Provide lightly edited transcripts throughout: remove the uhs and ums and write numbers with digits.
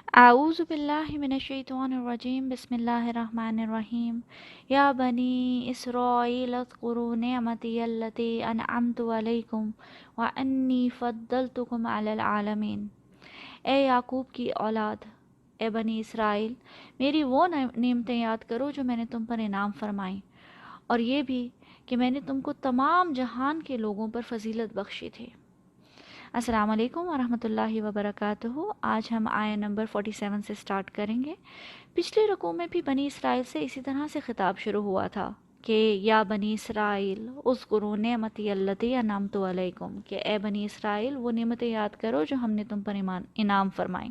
اعوذ باللہ من الشیطان الرجیم بسم اللہ الرحمن الرحیم یا بنی اسرائیل اذکروا نعمتی التی انعمت علیکم وانی فضلتکم علی العالمین۔ اے یعقوب کی اولاد، اے بنی اسرائیل، میری وہ نعمتیں یاد کرو جو میں نے تم پر انعام فرمائیں، اور یہ بھی کہ میں نے تم کو تمام جہان کے لوگوں پر فضیلت بخشی تھی۔ السلام علیکم ورحمۃ اللہ وبرکاتہ۔ آج ہم آیہ نمبر 47 سے سٹارٹ کریں گے۔ پچھلے رکوع میں بھی بنی اسرائیل سے اسی طرح سے خطاب شروع ہوا تھا کہ یا بنی اسرائیل اذکروا نعمتی التی انعمت علیکم، کہ اے بنی اسرائیل وہ نعمتیں یاد کرو جو ہم نے تم پر انعام فرمائیں۔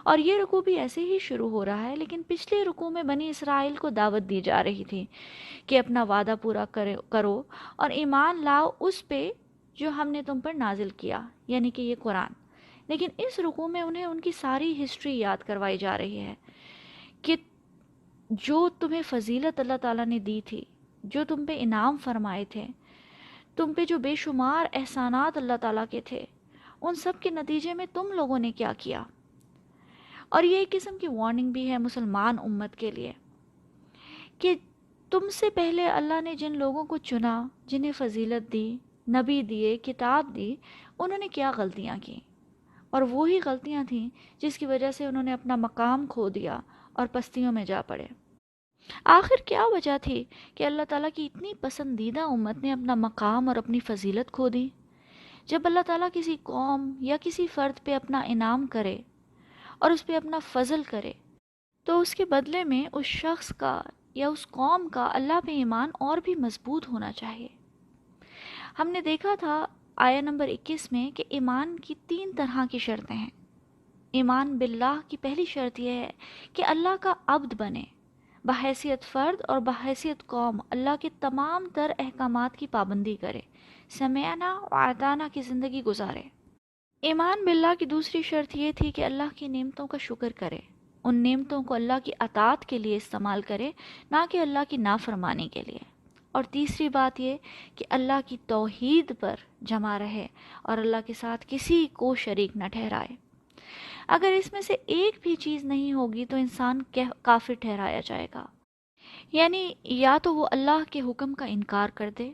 اور یہ رکوع بھی ایسے ہی شروع ہو رہا ہے، لیکن پچھلے رکوع میں بنی اسرائیل کو دعوت دی جا رہی تھی کہ اپنا وعدہ پورا کرو اور ایمان لاؤ اس پہ جو ہم نے تم پر نازل کیا، یعنی کہ یہ قرآن۔ لیکن اس رکوع میں انہیں ان کی ساری ہسٹری یاد کروائی جا رہی ہے کہ جو تمہیں فضیلت اللہ تعالیٰ نے دی تھی، جو تم پہ انعام فرمائے تھے، تم پہ جو بے شمار احسانات اللہ تعالیٰ کے تھے، ان سب کے نتیجے میں تم لوگوں نے کیا کیا۔ اور یہ ایک قسم کی وارننگ بھی ہے مسلمان امت کے لیے کہ تم سے پہلے اللہ نے جن لوگوں کو چنا، جنہیں فضیلت دی، نبی دیے، کتاب دی، انہوں نے کیا غلطیاں کی، اور وہی غلطیاں تھیں جس کی وجہ سے انہوں نے اپنا مقام کھو دیا اور پستیوں میں جا پڑے۔ آخر کیا وجہ تھی کہ اللہ تعالیٰ کی اتنی پسندیدہ امت نے اپنا مقام اور اپنی فضیلت کھو دی؟ جب اللہ تعالیٰ کسی قوم یا کسی فرد پہ اپنا انعام کرے اور اس پہ اپنا فضل کرے تو اس کے بدلے میں اس شخص کا یا اس قوم کا اللہ پہ ایمان اور بھی مضبوط ہونا چاہیے۔ ہم نے دیکھا تھا آیہ نمبر 21 میں کہ ایمان کی 3 طرح کی شرطیں ہیں۔ ایمان باللہ کی پہلی شرط یہ ہے کہ اللہ کا عبد بنے، بحیثیت فرد اور بحیثیت قوم اللہ کے تمام تر احکامات کی پابندی کرے، سمعنا و اطعنا کی زندگی گزارے۔ ایمان باللہ کی دوسری شرط یہ تھی کہ اللہ کی نعمتوں کا شکر کرے، ان نعمتوں کو اللہ کی اطاعت کے لیے استعمال کرے، نہ کہ اللہ کی نافرمانی کے لیے۔ اور تیسری بات یہ کہ اللہ کی توحید پر جمع رہے اور اللہ کے ساتھ کسی کو شریک نہ ٹھہرائے۔ اگر اس میں سے ایک بھی چیز نہیں ہوگی تو انسان کافر ٹھہرایا جائے گا، یعنی یا تو وہ اللہ کے حکم کا انکار کر دے،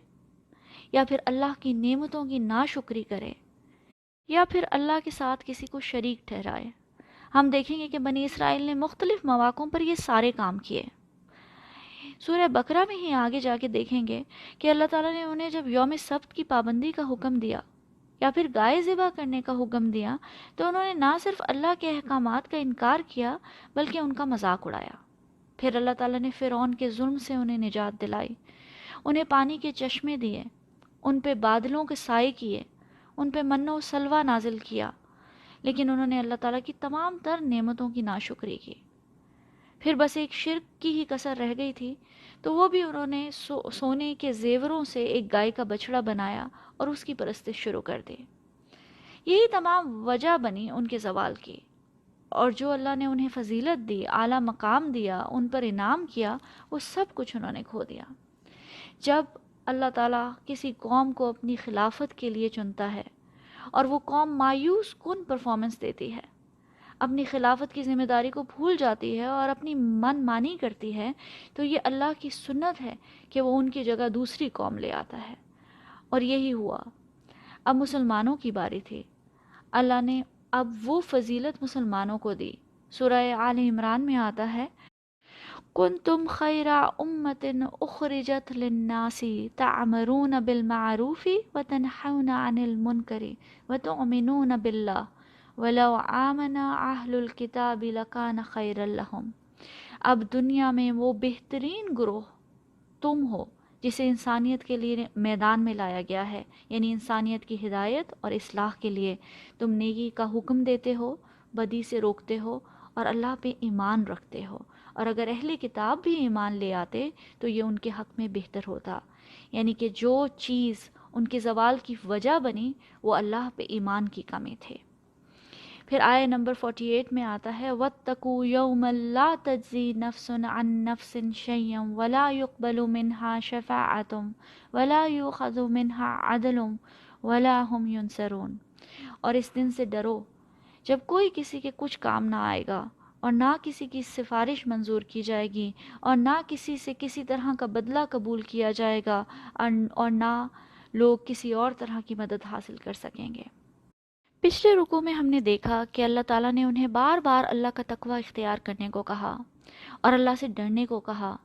یا پھر اللہ کی نعمتوں کی ناشکری کرے، یا پھر اللہ کے ساتھ کسی کو شریک ٹھہرائے۔ ہم دیکھیں گے کہ بنی اسرائیل نے مختلف مواقعوں پر یہ سارے کام کیے۔ سورہ بقرہ میں ہی آگے جا کے دیکھیں گے کہ اللہ تعالیٰ نے انہیں جب یوم سبت کی پابندی کا حکم دیا یا پھر گائے ذبح کرنے کا حکم دیا تو انہوں نے نہ صرف اللہ کے احکامات کا انکار کیا بلکہ ان کا مذاق اڑایا۔ پھر اللہ تعالیٰ نے فرعون کے ظلم سے انہیں نجات دلائی، انہیں پانی کے چشمے دیے، ان پہ بادلوں کے سائے کیے، ان پہ من و سلوہ نازل کیا، لیکن انہوں نے اللہ تعالیٰ کی تمام تر نعمتوں کی ناشکری کی۔ پھر بس ایک شرک کی ہی کسر رہ گئی تھی، تو وہ بھی انہوں نے سونے کے زیوروں سے ایک گائے کا بچڑا بنایا اور اس کی پرستش شروع کر دی۔ یہی تمام وجہ بنی ان کے زوال کی، اور جو اللہ نے انہیں فضیلت دی، اعلیٰ مقام دیا، ان پر انعام کیا، وہ سب کچھ انہوں نے کھو دیا۔ جب اللہ تعالیٰ کسی قوم کو اپنی خلافت کے لیے چنتا ہے اور وہ قوم مایوس کن پرفارمنس دیتی ہے، اپنی خلافت کی ذمہ داری کو بھول جاتی ہے اور اپنی من مانی کرتی ہے، تو یہ اللہ کی سنت ہے کہ وہ ان کی جگہ دوسری قوم لے آتا ہے، اور یہی ہوا۔ اب مسلمانوں کی باری تھی، اللہ نے اب وہ فضیلت مسلمانوں کو دی۔ سورہ آل عمران میں آتا ہے کنتم خیر امت اخرجت للناس تعمرون بالمعروف وتنحون عن المنکر وتؤمنون باللہ وَلَوْ آمَنَ أَهْلُ الْكِتَابِ لَكَانَ خَيْرًا لَهُمْ۔ اب دنیا میں وہ بہترین گروہ تم ہو جسے انسانیت کے لیے میدان میں لایا گیا ہے، یعنی انسانیت کی ہدایت اور اصلاح کے لیے تم نیکی کا حکم دیتے ہو، بدی سے روکتے ہو اور اللہ پہ ایمان رکھتے ہو، اور اگر اہل کتاب بھی ایمان لے آتے تو یہ ان کے حق میں بہتر ہوتا، یعنی کہ جو چیز ان کے زوال کی وجہ بنی وہ اللہ پہ ایمان کی کمی تھے۔ پھر آیہ نمبر 48 میں آتا ہے وَاتَّقُوا يَوْمًا لَا تَجْزِي نَفْسٌ عَن نَفْسٍ شَيْئًا وَلَا يُقْبَلُ مِنْهَا شَفَاعَةٌ وَلَا يُؤْخَذُ مِنْهَا عَدْلٌ وَلَا هُمْ يُنصَرُونَ۔ اور اس دن سے ڈرو جب کوئی کسی کے کچھ کام نہ آئے گا، اور نہ کسی کی سفارش منظور کی جائے گی، اور نہ کسی سے کسی طرح کا بدلہ قبول کیا جائے گا، اور نہ لوگ کسی اور طرح کی مدد حاصل کر سکیں گے۔ پچھلے رکوع میں ہم نے دیکھا کہ اللہ تعالیٰ نے انہیں بار بار اللہ کا تقوی اختیار کرنے کو کہا اور اللہ سے ڈرنے کو کہا،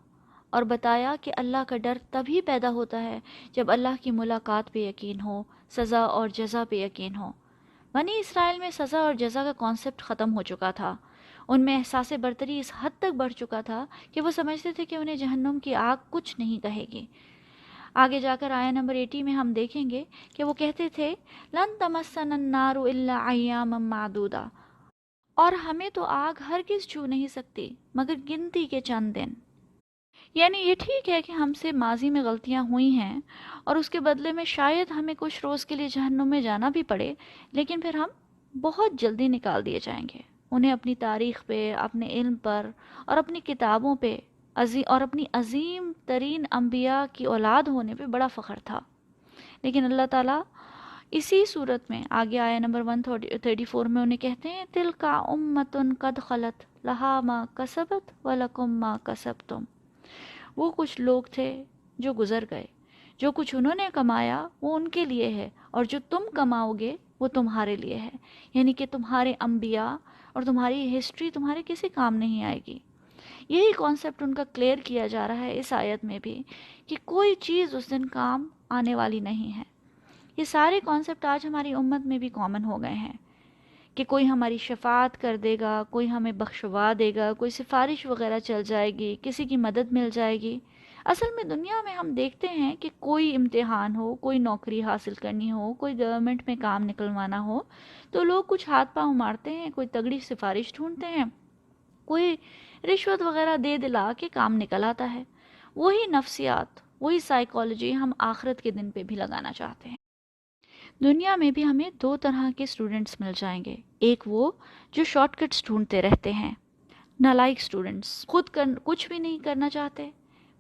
اور بتایا کہ اللہ کا ڈر تبھی پیدا ہوتا ہے جب اللہ کی ملاقات پہ یقین ہو، سزا اور جزا پہ یقین ہو۔ بنی اسرائیل میں سزا اور جزا کا کانسیپٹ ختم ہو چکا تھا۔ ان میں احساس برتری اس حد تک بڑھ چکا تھا کہ وہ سمجھتے تھے کہ انہیں جہنم کی آگ کچھ نہیں کہے گی۔ آگے جا کر آیہ نمبر 80 میں ہم دیکھیں گے کہ وہ کہتے تھے لن تمسنا النار الا ایاما معدودہ، اور ہمیں تو آگ ہرگز چھو نہیں سکتی مگر گنتی کے چند دن۔ یعنی یہ ٹھیک ہے کہ ہم سے ماضی میں غلطیاں ہوئی ہیں اور اس کے بدلے میں شاید ہمیں کچھ روز کے لیے جہنم میں جانا بھی پڑے، لیکن پھر ہم بہت جلدی نکال دیے جائیں گے۔ انہیں اپنی تاریخ پہ، اپنے علم پر اور اپنی کتابوں پہ اور اپنی عظیم ترین انبیاء کی اولاد ہونے پہ بڑا فخر تھا۔ لیکن اللہ تعالیٰ اسی صورت میں آگے آیا نمبر 134 میں انہیں کہتے ہیں تِلْکَ أُمَّةٌ قَدْ خَلَتْ لَهَا مَا كَسَبَتْ وَلَكُمْ مَا كَسَبْتُمْ۔ وہ کچھ لوگ تھے جو گزر گئے، جو کچھ انہوں نے کمایا وہ ان کے لیے ہے، اور جو تم کماؤ گے وہ تمہارے لیے ہے۔ یعنی کہ تمہارے انبیاء اور تمہاری ہسٹری تمہارے کسی کام نہیں آئے گی۔ یہی کانسیپٹ ان کا کلیئر کیا جا رہا ہے اس آیت میں بھی، کہ کوئی چیز اس دن کام آنے والی نہیں ہے۔ یہ سارے کانسیپٹ آج ہماری امت میں بھی کامن ہو گئے ہیں کہ کوئی ہماری شفاعت کر دے گا، کوئی ہمیں بخشوا دے گا، کوئی سفارش وغیرہ چل جائے گی، کسی کی مدد مل جائے گی۔ اصل میں دنیا میں ہم دیکھتے ہیں کہ کوئی امتحان ہو، کوئی نوکری حاصل کرنی ہو، کوئی گورنمنٹ میں کام نکلوانا ہو، تو لوگ کچھ ہاتھ پاؤں مارتے ہیں، کوئی تگڑی سفارش ڈھونڈتے ہیں، کوئی رشوت وغیرہ دے دلا کے کام نکل آتا ہے۔ وہی نفسیات، وہی سائیکالوجی ہم آخرت کے دن پہ بھی لگانا چاہتے ہیں۔ دنیا میں بھی ہمیں دو طرح کے اسٹوڈنٹس مل جائیں گے، ایک وہ جو شارٹ کٹس ڈھونڈتے رہتے ہیں، نالائق اسٹوڈنٹس، خود کچھ بھی نہیں کرنا چاہتے،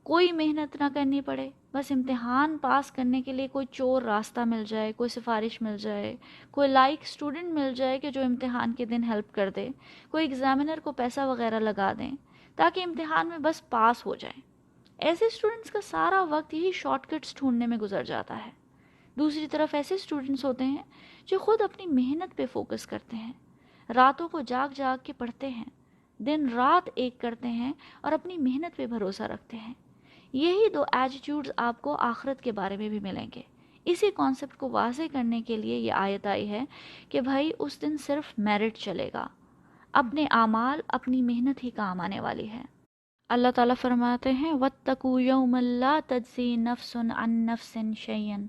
کوئی محنت نہ کرنی پڑے، بس امتحان پاس کرنے کے لیے کوئی چور راستہ مل جائے، کوئی سفارش مل جائے، کوئی لائق اسٹوڈنٹ مل جائے کہ جو امتحان کے دن ہیلپ کر دے، کوئی ایگزامینر کو پیسہ وغیرہ لگا دیں تاکہ امتحان میں بس پاس ہو جائیں۔ ایسے اسٹوڈنٹس کا سارا وقت یہی شارٹ کٹس ڈھونڈنے میں گزر جاتا ہے۔ دوسری طرف ایسے اسٹوڈنٹس ہوتے ہیں جو خود اپنی محنت پہ فوکس کرتے ہیں، راتوں کو جاگ جاگ کے پڑھتے ہیں، دن رات ایک کرتے ہیں اور اپنی محنت پہ بھروسہ رکھتے ہیں۔ یہی دو ایٹیٹیوڈز آپ کو آخرت کے بارے میں بھی ملیں گے۔ اسی کانسیپٹ کو واضح کرنے کے لیے یہ آیت آئی ہے کہ بھائی اس دن صرف میرٹ چلے گا، اپنے اعمال، اپنی محنت ہی کام آنے والی ہے۔ اللہ تعالیٰ فرماتے ہیں وَاتَّقُوا يَوْمًا لَا تَجْزِي نَفْسٌ عَن نَفْسٍ شَيْئًا،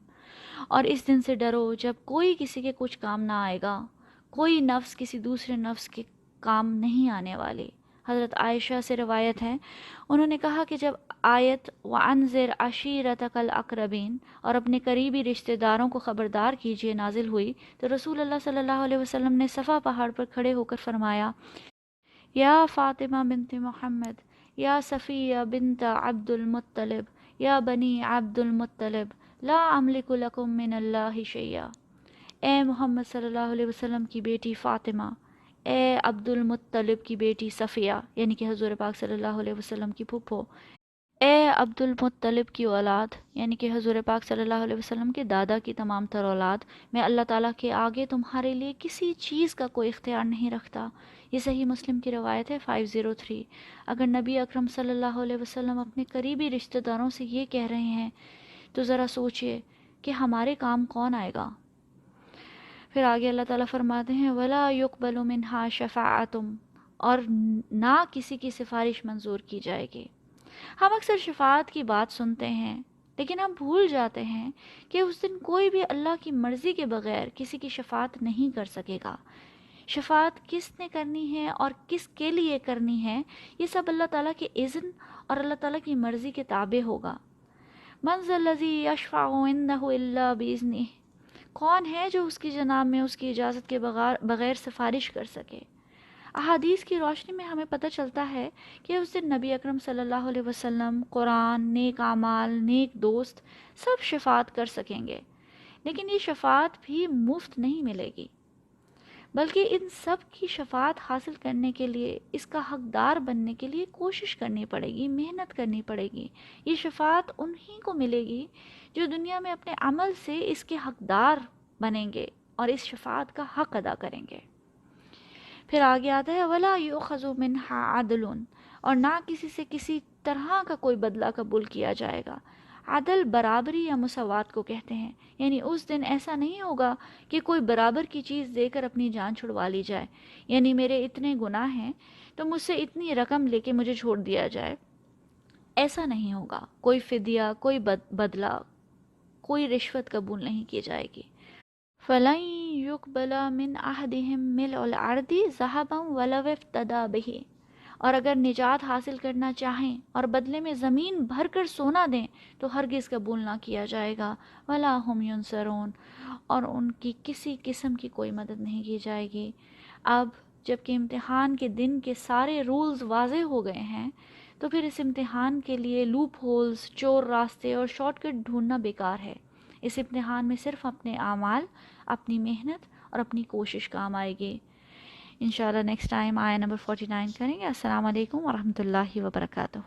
اور اس دن سے ڈرو جب کوئی کسی کے کچھ کام نہ آئے گا، کوئی نفس کسی دوسرے نفس کے کام نہیں آنے والی۔ حضرت عائشہ سے روایت ہے، انہوں نے کہا کہ جب آیت وَأَنذِرْ عَشِيرَتَكَ الْأَقْرَبِينَ اور اپنے قریبی رشتہ داروں کو خبردار کیجیے نازل ہوئی، تو رسول اللہ صلی اللہ علیہ وسلم نے صفا پہاڑ پر کھڑے ہو کر فرمایا یا فاطمہ بنت محمد، یا صفیہ بنت عبد المطلب، یا بنی عبد المطلب، لا املک لکم من اللہ شیئا۔ اے محمد صلی اللہ علیہ وسلم کی بیٹی فاطمہ، اے عبد المطلب کی بیٹی صفیہ یعنی کہ حضور پاک صلی اللہ علیہ وسلم کی پھپھو، اے عبد المطلب کی اولاد یعنی کہ حضور پاک صلی اللہ علیہ وسلم کے دادا کی تمام تر اولاد، میں اللہ تعالیٰ کے آگے تمہارے لیے کسی چیز کا کوئی اختیار نہیں رکھتا۔ یہ صحیح مسلم کی روایت ہے 503۔ اگر نبی اکرم صلی اللہ علیہ وسلم اپنے قریبی رشتہ داروں سے یہ کہہ رہے ہیں تو ذرا سوچئے کہ ہمارے کام کون آئے گا۔ پھر آگے اللہ تعالیٰ فرماتے ہیں وَلَا يُقْبَلُ مِنْهَا شَفَاعَةٌ، اور نہ کسی کی سفارش منظور کی جائے گی۔ ہم اکثر شفاعت کی بات سنتے ہیں لیکن ہم بھول جاتے ہیں کہ اس دن کوئی بھی اللہ کی مرضی کے بغیر کسی کی شفاعت نہیں کر سکے گا۔ شفاعت کس نے کرنی ہے اور کس کے لیے کرنی ہے، یہ سب اللہ تعالیٰ کے اذن اور اللہ تعالیٰ کی مرضی کے تابع ہوگا۔ من ذا الذی یشفع عندہ الا باذنہ، کون ہے جو اس کی جناب میں اس کی اجازت کے بغیر سفارش کر سکے۔ احادیث کی روشنی میں ہمیں پتہ چلتا ہے کہ اس دن نبی اکرم صلی اللہ علیہ وسلم، قرآن، نیک اعمال، نیک دوست سب شفاعت کر سکیں گے، لیکن یہ شفاعت بھی مفت نہیں ملے گی، بلکہ ان سب کی شفاعت حاصل کرنے کے لیے، اس کا حقدار بننے کے لیے کوشش کرنی پڑے گی، محنت کرنی پڑے گی۔ یہ شفاعت انہی کو ملے گی جو دنیا میں اپنے عمل سے اس کے حقدار بنیں گے اور اس شفاعت کا حق ادا کریں گے۔ پھر آگے آتا ہے وَلَا يُؤْخَذُ مِنْهَا عَدْلٌ، اور نہ کسی سے کسی طرح کا کوئی بدلہ قبول کیا جائے گا۔ عدل برابری یا مساوات کو کہتے ہیں، یعنی اس دن ایسا نہیں ہوگا کہ کوئی برابر کی چیز دے کر اپنی جان چھڑوا لی جائے، یعنی میرے اتنے گناہ ہیں تو مجھ سے اتنی رقم لے کے مجھے چھوڑ دیا جائے، ایسا نہیں ہوگا۔ کوئی فدیہ، کوئی بدلہ، کوئی رشوت قبول نہیں کی جائے گی۔ فَلَن يُقْبَلَ مِنْ أَحَدِهِمْ مِلْءُ الْأَرْضِ ذَهَبًا وَلَوِ افْتَدَىٰ بِهِ، اور اگر نجات حاصل کرنا چاہیں اور بدلے میں زمین بھر کر سونا دیں تو ہرگز قبول نہ کیا جائے گا۔ وَلَا هُمْ يُنصَرُونَ، اور ان کی کسی قسم کی کوئی مدد نہیں کی جائے گی۔ اب جب کہ امتحان کے دن کے سارے رولز واضح ہو گئے ہیں تو پھر اس امتحان کے لیے لوپ ہولز، چور راستے اور شارٹ کٹ ڈھونڈنا بیکار ہے۔ اس امتحان میں صرف اپنے اعمال، اپنی محنت اور اپنی کوشش کام آئے گی۔ انشاءاللہ نیکسٹ ٹائم آیا نمبر 49 کریں گے۔ السلام علیکم ورحمۃ اللہ وبرکاتہ۔